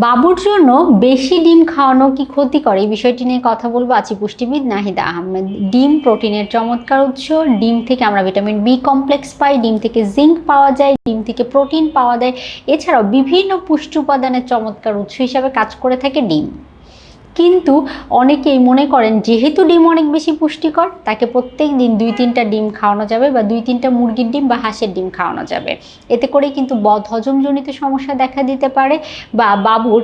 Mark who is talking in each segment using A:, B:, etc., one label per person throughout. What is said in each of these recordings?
A: বাবুর জন্য বেশি ডিম খাওয়ানো কি ক্ষতিকর, এই বিষয়টি নিয়ে কথা বলবো আছি পুষ্টিবিদ নাহিদা আহমেদ। ডিম প্রোটিনের চমৎকার উৎস। ডিম থেকে আমরা ভিটামিন বি কমপ্লেক্স পাই, ডিম থেকে জিঙ্ক পাওয়া যায়, ডিম থেকে প্রোটিন পাওয়া যায়। এছাড়াও বিভিন্ন পুষ্টি উপাদানের চমৎকার উৎস হিসাবে কাজ করে থাকে ডিম। কিন্তু অনেকেই মনে করেন যেহেতু ডিম অনেক বেশি পুষ্টিকর, তাকে প্রত্যেক দিন 2-3টা ডিম খাওয়ানো যাবে বা 2-3টা মুরগির ডিম বা হাঁসের ডিম খাওয়ানো যাবে। এতে করে কিন্তু বদহজমজনিত সমস্যা দেখা দিতে পারে বা বাবুর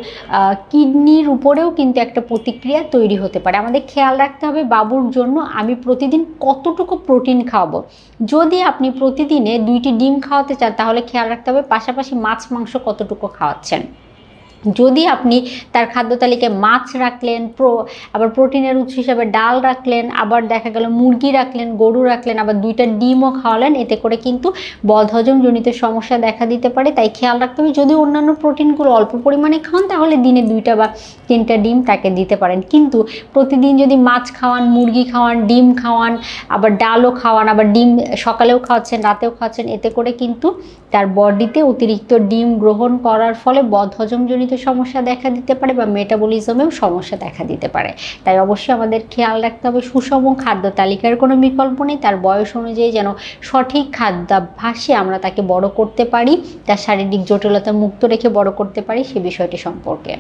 A: কিডনির উপরেও কিন্তু একটা প্রতিক্রিয়া তৈরি হতে পারে। আমাদের খেয়াল রাখতে হবে বাবুর জন্য আমি প্রতিদিন কতটুকু প্রোটিন খাওয়াবো। যদি আপনি প্রতিদিনে 2টি ডিম খাওয়াতে চান তাহলে খেয়াল রাখতে হবে পাশাপাশি মাছ মাংস কতটুকু খাওয়াচ্ছেন। যদি আপনি তার খাদ্য তালিকায় মাছ রাখলেন, আবার প্রোটিনের উৎস হিসাবে ডাল রাখলেন, আবার দেখা গেল মুরগি রাখলেন, গরু রাখলেন, আবার 2টা ডিমও খাওয়ালেন, এতে করে কিন্তু বদহজমজনিত সমস্যা দেখা দিতে পারে। তাই খেয়াল রাখতে হবে যদি অন্যান্য প্রোটিনগুলো অল্প পরিমাণে খাওয়ান তাহলে দিনে 2টা বা 3টা ডিম তাকে দিতে পারেন। কিন্তু প্রতিদিন যদি মাছ খাওয়ান, মুরগি খাওয়ান, ডিম খাওয়ান, আবার ডালও খাওয়ান, আবার ডিম সকালেও খাওয়াচ্ছেন, রাতেও খাওয়াচ্ছেন, এতে করে কিন্তু তার বডিতে অতিরিক্ত ডিম গ্রহণ করার ফলে বদহজমজনিত সমস্যা দেখা দিতে পারে বা মেটাবলিজমেও সমস্যা দেখা দিতে পারে। তাই অবশ্যই আমাদের খেয়াল রাখতে হবে সুষম খাদ্য তালিকার কোনো বিকল্প নেই। তার বয়স অনুযায়ী যেন সঠিক খাদ্যাভ্যাসে আমরা তাকে বড় করতে পারি, তার শারীরিক জটিলতা মুক্ত রেখে বড় করতে পারি সে বিষয়টি সম্পর্কে।